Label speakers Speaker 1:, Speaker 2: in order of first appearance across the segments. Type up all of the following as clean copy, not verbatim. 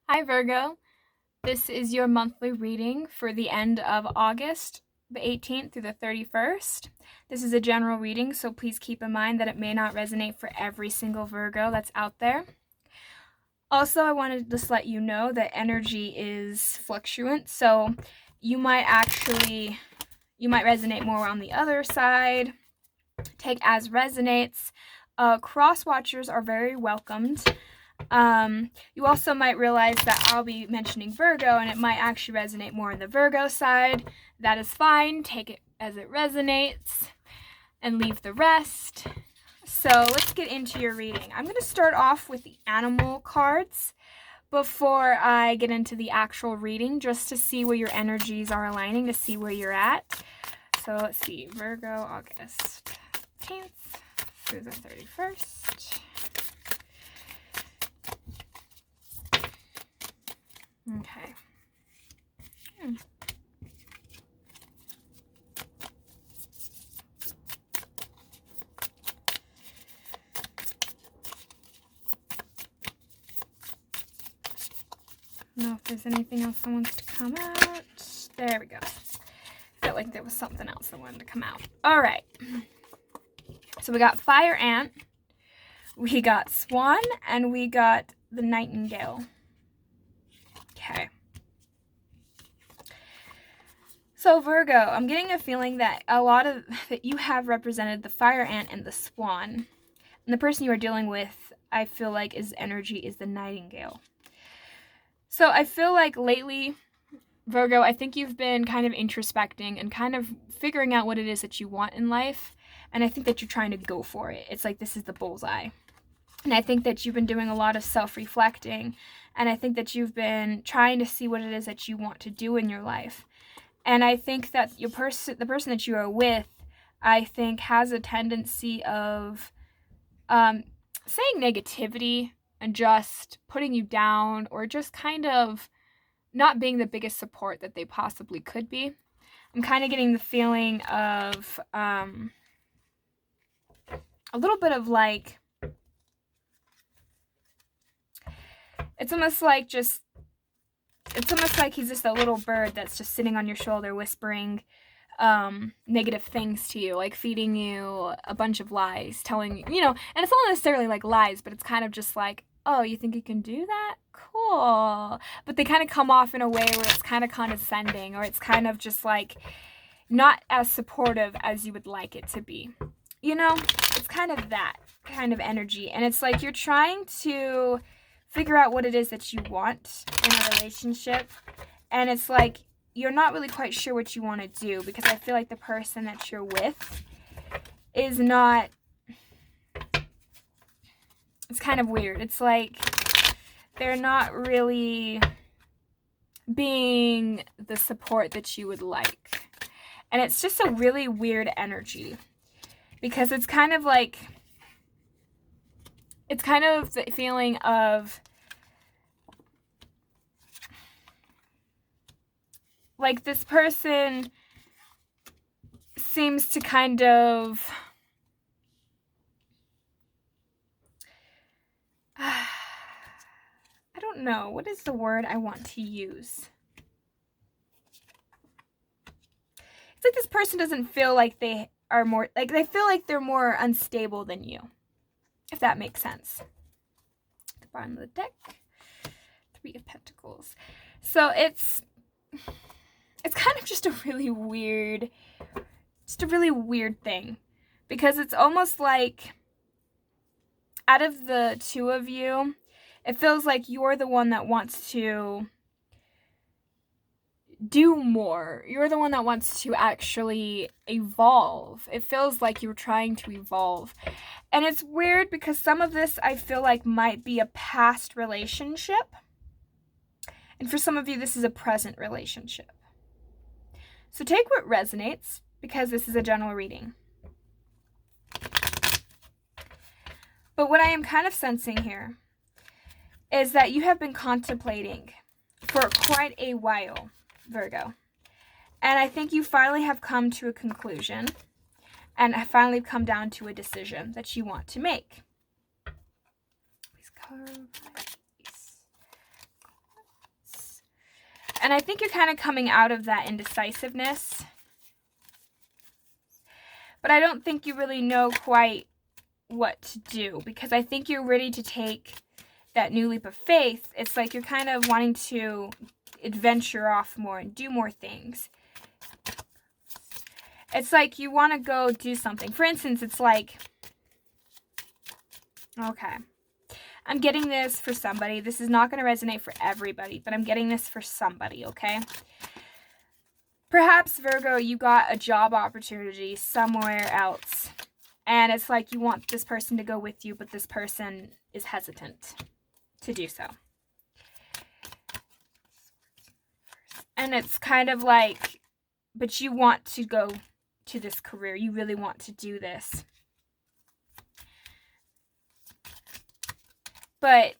Speaker 1: Hi Virgo, this is your monthly reading for the end of August, the 18th through the 31st. This is a general reading, so please keep in mind that it may not resonate for every single Virgo that's out there. Also, I wanted to just let you know that energy is fluctuant, so you might resonate more on the other side. Take as resonates. Cross watchers are very welcomed. You also might realize that I'll be mentioning Virgo and it might actually resonate more on the Virgo side. That is fine. Take it as it resonates and leave the rest. So let's get into your reading. I'm going to start off with the animal cards before I get into the actual reading, just to see where your energies are aligning, to see where you're at. So let's see, Virgo, August 10th through the 31st. Okay. I don't know if there's anything else that wants to come out. There we go. Felt like there was something else that wanted to come out. All right. So we got fire ant, we got swan, and we got the nightingale. Okay. So Virgo, I'm getting a feeling that that you have represented the fire ant and the swan. And the person you are dealing with, I feel like, is energy is the nightingale. So I feel like lately, Virgo, I think you've been kind of introspecting and kind of figuring out what it is that you want in life. And I think that you're trying to go for it. It's like this is the bullseye. And I think that you've been doing a lot of self-reflecting. And I think that you've been trying to see what it is that you want to do in your life. And I think that the person that you are with, I think, has a tendency of saying negativity and just putting you down, or just kind of not being the biggest support that they possibly could be. I'm kind of getting the feeling of a little bit of like, it's almost like he's just a little bird that's just sitting on your shoulder whispering negative things to you, like feeding you a bunch of lies, telling you, and it's not necessarily like lies, but it's kind of just like, oh, you think you can do that? Cool. But they kind of come off in a way where it's kind of condescending, or it's kind of just like not as supportive as you would like it to be. It's kind of that kind of energy. And it's like you're trying to figure out what it is that you want in a relationship. And it's like you're not really quite sure what you want to do, because I feel like the person that you're with is not, it's kind of weird. It's like they're not really being the support that you would like. And it's just a really weird energy, because it's kind of like, it's kind of the feeling of like this person seems to kind of I don't know, what is the word I want to use? It's like this person doesn't feel like they are more, like they feel like they're more unstable than you, if that makes sense. The bottom of the deck, 3 of Pentacles. So it's kind of just a really weird thing, because it's almost like out of the two of you, it feels like you're the one that wants to do more. You're the one that wants to actually evolve. It feels like you're trying to evolve. And it's weird, because some of this I feel like might be a past relationship. And for some of you, this is a present relationship. So take what resonates, because this is a general reading. But what I am kind of sensing here is that you have been contemplating for quite a while, Virgo. And I think you finally have come to a conclusion, and have finally come down to a decision that you want to make. Please carve. And I think you're kind of coming out of that indecisiveness. But I don't think you really know quite what to do, because I think you're ready to take that new leap of faith. It's like you're kind of wanting to adventure off more and do more things. It's like you want to go do something. For instance, it's like, okay, I'm getting this for somebody. This is not going to resonate for everybody, but I'm getting this for somebody, okay? Perhaps, Virgo, you got a job opportunity somewhere else, and it's like you want this person to go with you, but this person is hesitant to do so. And it's kind of like, but you want to go to this career. You really want to do this. But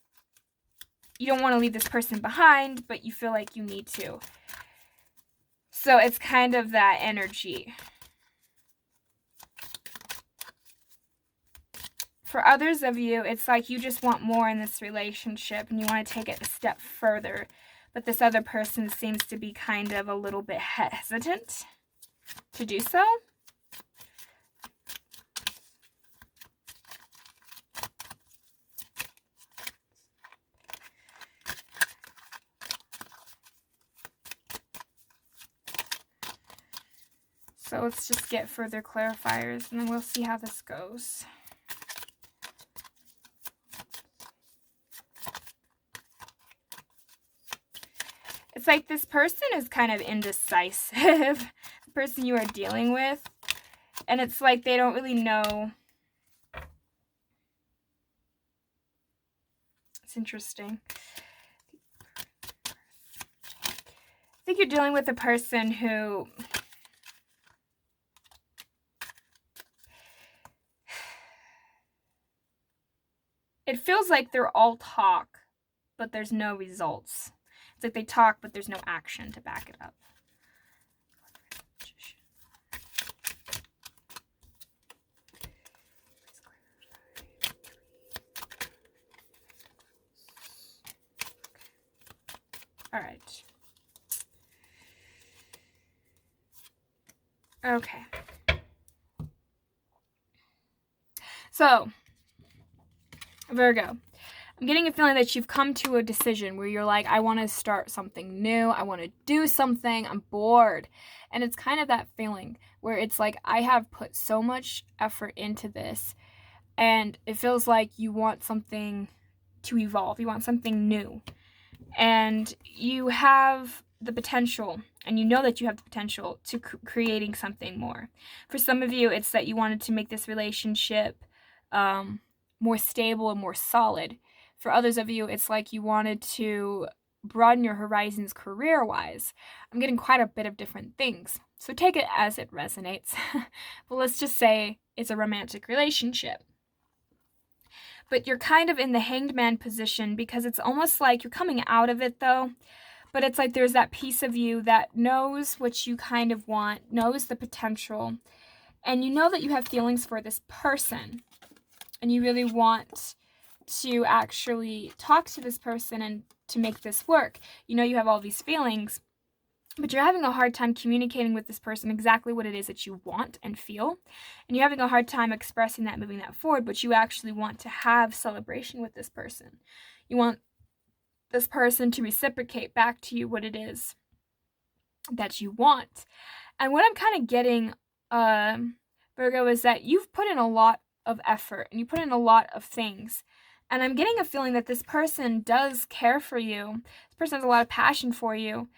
Speaker 1: you don't want to leave this person behind, but you feel like you need to. So it's kind of that energy. For others of you, it's like you just want more in this relationship and you want to take it a step further. But this other person seems to be kind of a little bit hesitant to do so. So let's just get further clarifiers and then we'll see how this goes. It's like this person is kind of indecisive, the person you are dealing with. And it's like they don't really know. It's interesting. I think you're dealing with a person who it feels like they're all talk, but there's no results. It's like they talk, but there's no action to back it up. All right. Okay. So, Virgo, I'm getting a feeling that you've come to a decision where you're like, I want to start something new. I want to do something. I'm bored. And it's kind of that feeling where it's like, I have put so much effort into this and it feels like you want something to evolve. You want something new. And you have the potential, and you know that you have the potential to creating something more. For some of you, it's that you wanted to make this relationship more stable and more solid. For others of you, it's like you wanted to broaden your horizons career-wise. I'm getting quite a bit of different things. So take it as it resonates. But let's just say it's a romantic relationship. But you're kind of in the hanged man position because it's almost like you're coming out of it though. But it's like there's that piece of you that knows what you kind of want, knows the potential, and you know that you have feelings for this person. And you really want to actually talk to this person and to make this work. You know you have all these feelings, but you're having a hard time communicating with this person exactly what it is that you want and feel. And you're having a hard time expressing that, moving that forward, but you actually want to have celebration with this person. You want this person to reciprocate back to you what it is that you want. And what I'm kind of getting, Virgo, is that you've put in a lot of effort and you put in a lot of things. And I'm getting a feeling that this person does care for you. This person has a lot of passion for you.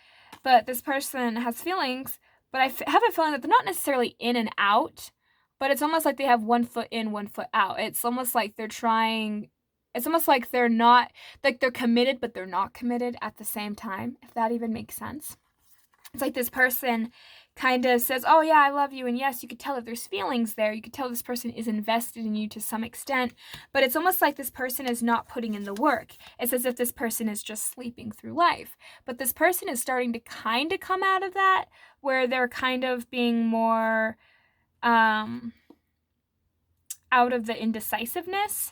Speaker 1: But this person has feelings, but I have a feeling that they're not necessarily in and out, but it's almost like they have one foot in, one foot out. It's almost like they're trying, it's almost like they're not, like they're committed, but they're not committed at the same time, if that even makes sense. It's like this person kind of says, oh yeah, I love you. And yes, you could tell that there's feelings there. You could tell this person is invested in you to some extent, but it's almost like this person is not putting in the work. It's as if this person is just sleeping through life. But this person is starting to kind of come out of that, where they're kind of being more out of the indecisiveness.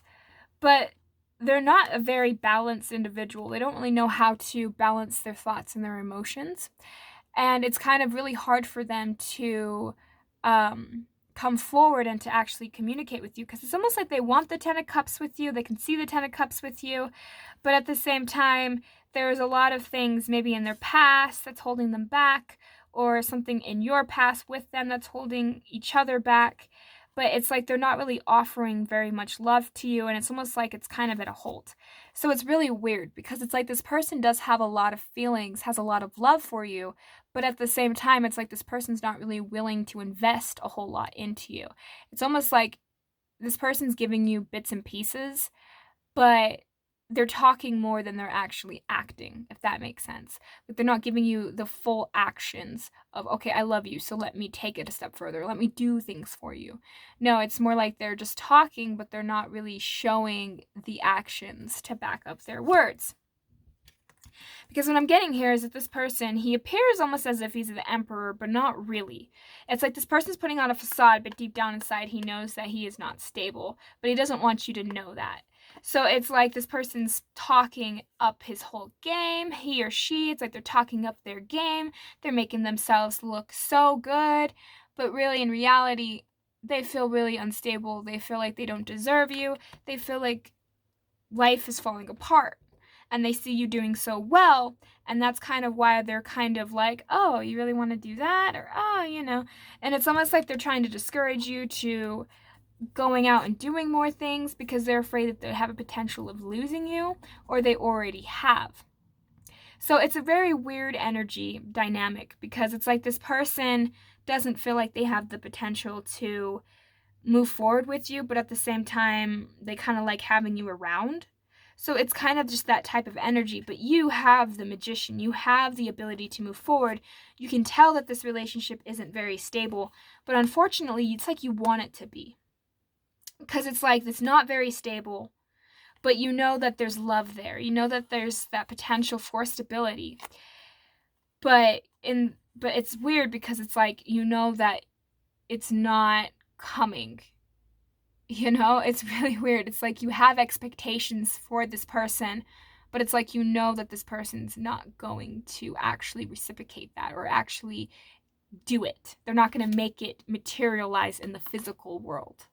Speaker 1: But they're not a very balanced individual. They don't really know how to balance their thoughts and their emotions. And it's kind of really hard for them to come forward and to actually communicate with you, because it's almost like they want the Ten of Cups with you. They can see the Ten of Cups with you. But at the same time, there's a lot of things maybe in their past that's holding them back, or something in your past with them that's holding each other back. But it's like they're not really offering very much love to you, and it's almost like it's kind of at a halt. So it's really weird, because it's like this person does have a lot of feelings, has a lot of love for you, but at the same time, it's like this person's not really willing to invest a whole lot into you. It's almost like this person's giving you bits and pieces, but they're talking more than they're actually acting, if that makes sense. Like, they're not giving you the full actions of, okay, I love you, so let me take it a step further. Let me do things for you. No, it's more like they're just talking, but they're not really showing the actions to back up their words. Because what I'm getting here is that this person, he appears almost as if he's the emperor, but not really. It's like this person's putting on a facade, but deep down inside, he knows that he is not stable, but he doesn't want you to know that. So it's like this person's talking up his whole game, he or she, it's like they're talking up their game, they're making themselves look so good, but really in reality, they feel really unstable, they feel like they don't deserve you, they feel like life is falling apart, and they see you doing so well, and that's kind of why they're kind of like, oh, you really want to do that, or oh, and it's almost like they're trying to discourage you to going out and doing more things, because they're afraid that they have a potential of losing you, or they already have. So it's a very weird energy dynamic, because it's like this person doesn't feel like they have the potential to move forward with you, but at the same time, they kind of like having you around. So it's kind of just that type of energy, but you have the magician, you have the ability to move forward. You can tell that this relationship isn't very stable, but unfortunately, it's like you want it to be. Because it's like it's not very stable, but you know that there's love there. You know that there's that potential for stability. But it's weird, because it's like you know that it's not coming. It's really weird. It's like you have expectations for this person, but it's like you know that this person's not going to actually reciprocate that, or actually do it. They're not going to make it materialize in the physical world.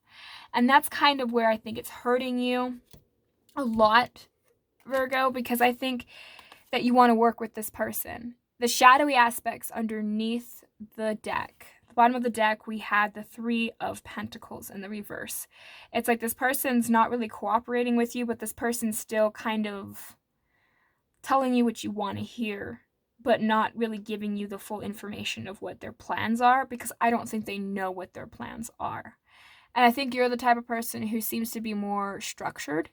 Speaker 1: And that's kind of where I think it's hurting you a lot, Virgo, because I think that you want to work with this person. The shadowy aspects underneath the deck. The bottom of the deck, we had the Three of Pentacles in the reverse. It's like this person's not really cooperating with you, but this person's still kind of telling you what you want to hear, but not really giving you the full information of what their plans are, because I don't think they know what their plans are. And I think you're the type of person who seems to be more structured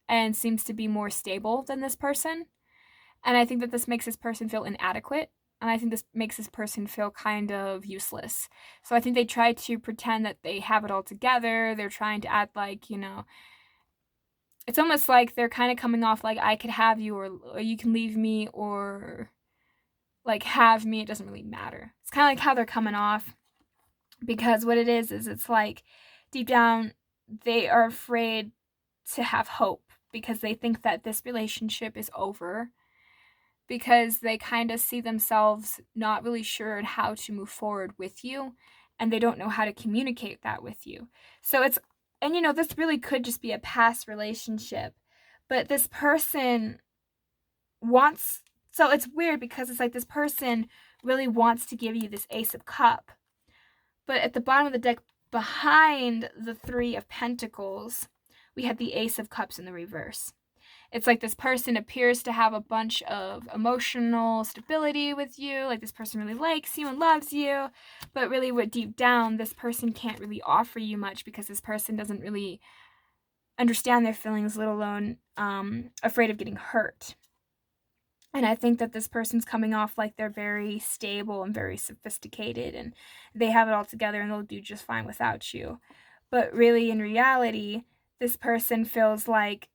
Speaker 1: and seems to be more stable than this person. And I think that this makes this person feel inadequate. And I think this makes this person feel kind of useless. So I think they try to pretend that they have it all together. They're trying to act like, it's almost like they're kind of coming off like, I could have you, or you can leave me, or like have me. It doesn't really matter. It's kind of like how they're coming off, because what it is it's like deep down, they are afraid to have hope, because they think that this relationship is over, because they kind of see themselves not really sure how to move forward with you, and they don't know how to communicate that with you. So this really could just be a past relationship, but this person so it's weird, because it's like this person really wants to give you this Ace of Cup, but at the bottom of the deck, behind the Three of Pentacles, we had the Ace of Cups in the reverse. It's like this person appears to have a bunch of emotional stability with you, like this person really likes you and loves you, but really what deep down, this person can't really offer you much, because this person doesn't really understand their feelings, let alone afraid of getting hurt. And I think that this person's coming off like they're very stable and very sophisticated, and they have it all together and they'll do just fine without you. But really, in reality, this person feels like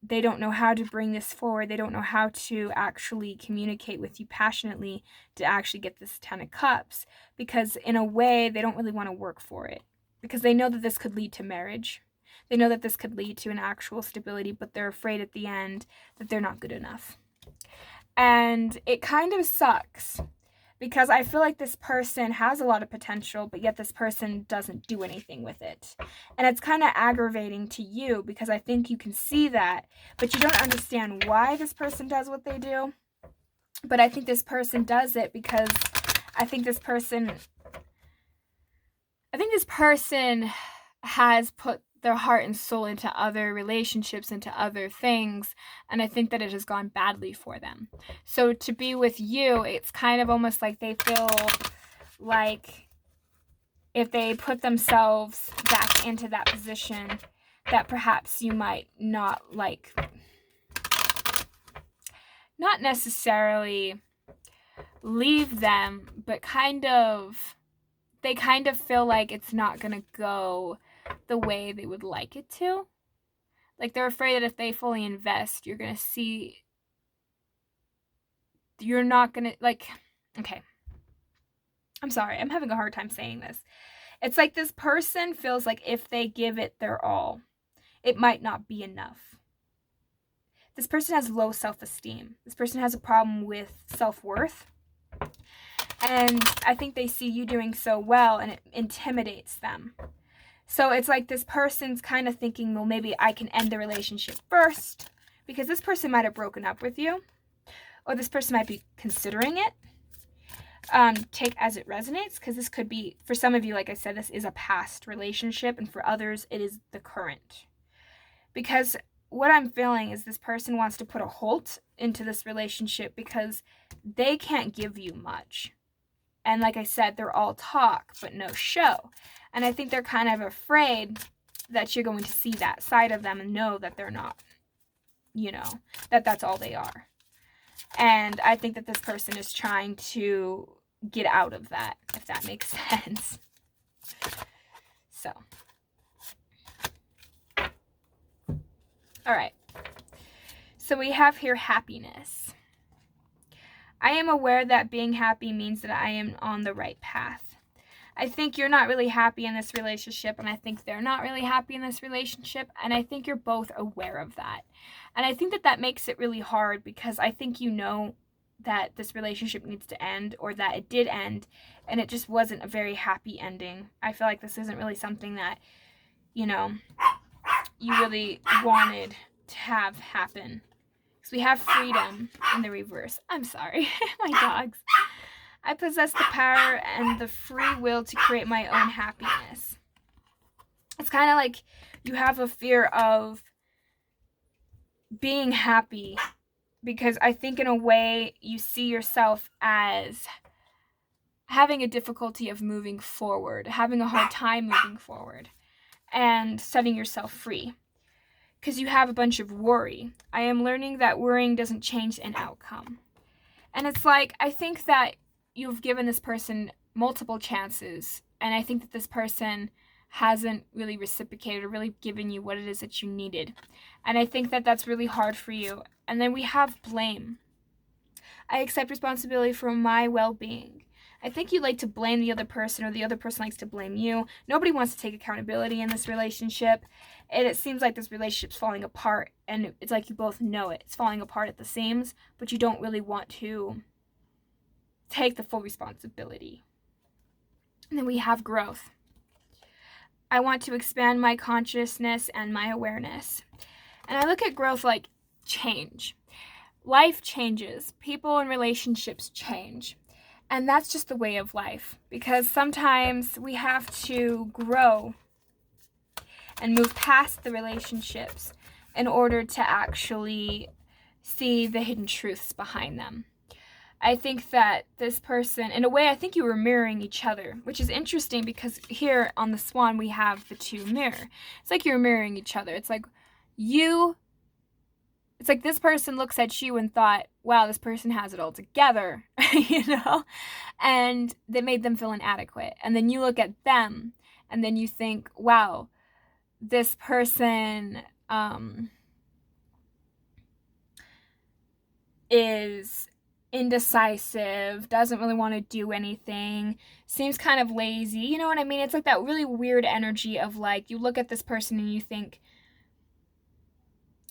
Speaker 1: they don't know how to bring this forward. They don't know how to actually communicate with you passionately to actually get this Ten of Cups, because in a way, they don't really want to work for it, because they know that this could lead to marriage. They know that this could lead to an actual stability, but they're afraid at the end that they're not good enough. And it kind of sucks because I feel like this person has a lot of potential, but yet this person doesn't do anything with it. And it's kind of aggravating to you because I think you can see that, but you don't understand why this person does what they do. But I think this person does it because I think this person has put their heart and soul into other relationships, into other things, and I think that it has gone badly for them. So to be with you, it's kind of almost like they feel like if they put themselves back into that position, that perhaps you might not necessarily leave them, but they kind of feel like it's not gonna go the way they would like it to. Like they're afraid that if they fully invest, you're not gonna okay. I'm sorry, I'm having a hard time saying this. It's like this person feels like if they give it their all, it might not be enough. This person has low self-esteem. This person has a problem with self-worth. And I think they see you doing so well and it intimidates them. So it's like this person's kind of thinking, well, maybe I can end the relationship first because this person might have broken up with you, or this person might be considering it. Take as it resonates, because this could be, for some of you, like I said, this is a past relationship, and for others, it is the current. Because what I'm feeling is this person wants to put a halt into this relationship because they can't give you much. And like I said, they're all talk, but no show. And I think they're kind of afraid that you're going to see that side of them and know that they're not, that that's all they are. And I think that this person is trying to get out of that, if that makes sense. So. All right. So we have here happiness. I am aware that being happy means that I am on the right path. I think you're not really happy in this relationship, and I think they're not really happy in this relationship, and I think you're both aware of that. And I think that that makes it really hard because I think you know that this relationship needs to end, or that it did end, and it just wasn't a very happy ending. I feel like this isn't really something that, you really wanted to have happen. So we have freedom in the reverse. I'm sorry, my dogs. I possess the power and the free will to create my own happiness. It's kind of like you have a fear of being happy because I think in a way you see yourself as having a difficulty of moving forward, having a hard time moving forward, and setting yourself free. Because you have a bunch of worry. I am learning that worrying doesn't change an outcome. And it's like, I think that you've given this person multiple chances, and I think that this person hasn't really reciprocated or really given you what it is that you needed. And I think that that's really hard for you. And then we have blame. I accept responsibility for my well-being. I think you like to blame the other person, or the other person likes to blame you. Nobody wants to take accountability in this relationship. And it seems like this relationship's falling apart, and it's like you both know it. It's falling apart at the seams, but you don't really want to take the full responsibility. And then we have growth. I want to expand my consciousness and my awareness. And I look at growth like change. Life changes. People and relationships change. And that's just the way of life, because sometimes we have to grow and move past the relationships in order to actually see the hidden truths behind them. I think that this person, in a way, I think you were mirroring each other, which is interesting because here on the swan we have the two mirror. It's like you're mirroring each other. It's like this person looks at you and thought, wow, this person has it all together, and that made them feel inadequate. And then you look at them and then you think, wow, this person is indecisive, doesn't really want to do anything, seems kind of lazy. You know what I mean? It's like that really weird energy of like, you look at this person and you think,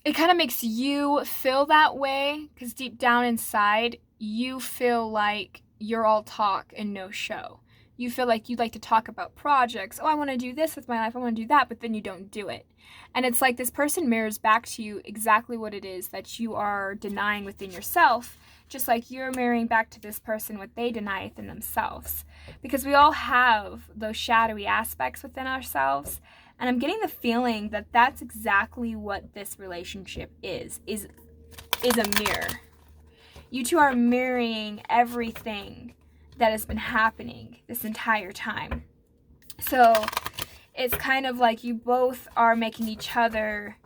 Speaker 1: it kind of makes you feel that way because deep down inside, you feel like you're all talk and no show. You feel like you'd like to talk about projects. Oh, I want to do this with my life. I want to do that, but then you don't do it. And it's like this person mirrors back to you exactly what it is that you are denying within yourself, just like you're mirroring back to this person what they deny within themselves. Because we all have those shadowy aspects within ourselves. And I'm getting the feeling that that's exactly what this relationship is a mirror. You two are mirroring everything that has been happening this entire time. So it's kind of like you both are making each other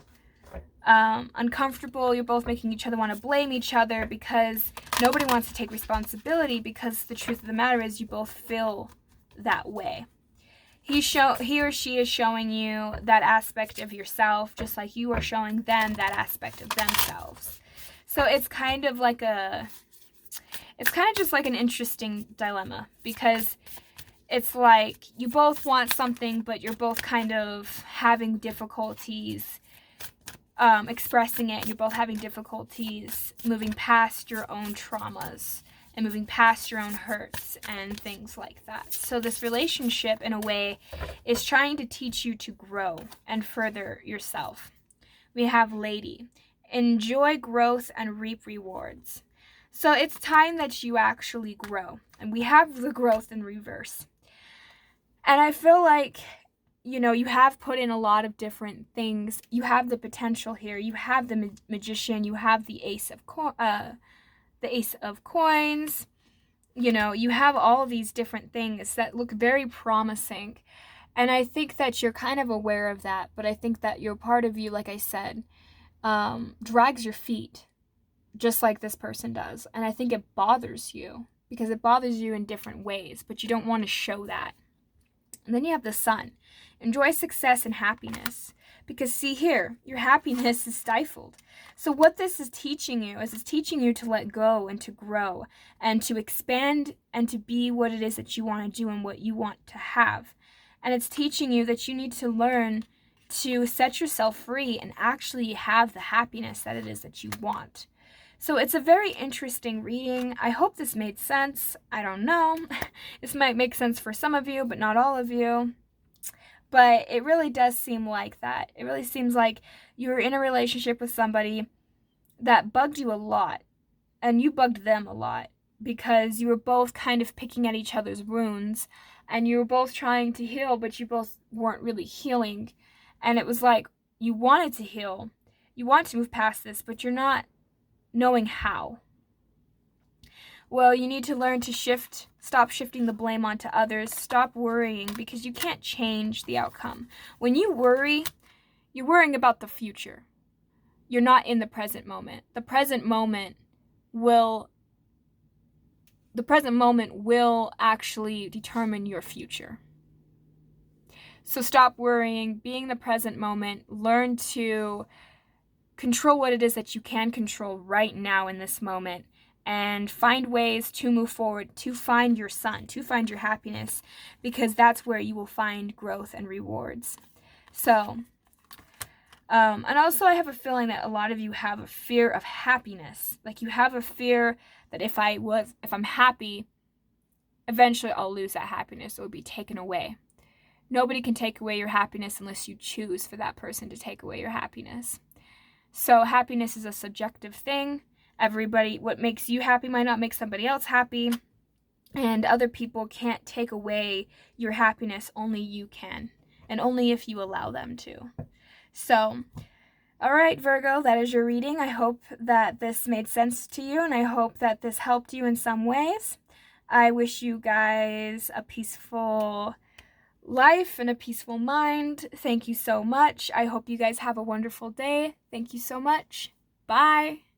Speaker 1: uncomfortable. You're both making each other want to blame each other because nobody wants to take responsibility, because the truth of the matter is you both feel that way. He or she is showing you that aspect of yourself just like you are showing them that aspect of themselves. So it's kind of just like an interesting dilemma, because it's like you both want something, but you're both kind of having difficulties expressing it. You're both having difficulties moving past your own traumas and moving past your own hurts and things like that. So this relationship, in a way, is trying to teach you to grow and further yourself. We have Lady. Enjoy growth and reap rewards. So it's time that you actually grow. And we have the growth in reverse. And I feel like, you have put in a lot of different things. You have the potential here. You have the magician. You have the ace of coins. You have all these different things that look very promising. And I think that you're kind of aware of that. But I think that your part of you, like I said, drags your feet just like this person does. And I think it bothers you because it bothers you in different ways, but you don't want to show that. And then you have the Sun. Enjoy success and happiness. Because see here, your happiness is stifled. So what this is teaching you is it's teaching you to let go and to grow and to expand and to be what it is that you want to do and what you want to have. And it's teaching you that you need to learn to set yourself free and actually have the happiness that it is that you want. So it's a very interesting reading. I hope this made sense. I don't know. This might make sense for some of you, but not all of you. But it really does seem like that. It really seems like you're in a relationship with somebody that bugged you a lot, and you bugged them a lot, because you were both kind of picking at each other's wounds, and you were both trying to heal, but you both weren't really healing. And it was like you wanted to heal. You want to move past this, but you're not knowing how. Well, you need to learn to stop shifting the blame onto others, stop worrying, because you can't change the outcome. When you worry, you're worrying about the future. You're not in the present moment. The present moment will actually determine your future. So stop worrying, be in the present moment, learn to control what it is that you can control right now in this moment, and find ways to move forward, to find your sun, to find your happiness, because that's where you will find growth and rewards. So, and also I have a feeling that a lot of you have a fear of happiness. Like you have a fear that if I'm happy, eventually I'll lose that happiness. It will be taken away. Nobody can take away your happiness unless you choose for that person to take away your happiness. So happiness is a subjective thing. What makes you happy might not make somebody else happy. And other people can't take away your happiness. Only you can. And only if you allow them to. So, all right, Virgo, that is your reading. I hope that this made sense to you, and I hope that this helped you in some ways. I wish you guys a peaceful life and a peaceful mind. Thank you so much. I hope you guys have a wonderful day. Thank you so much. Bye.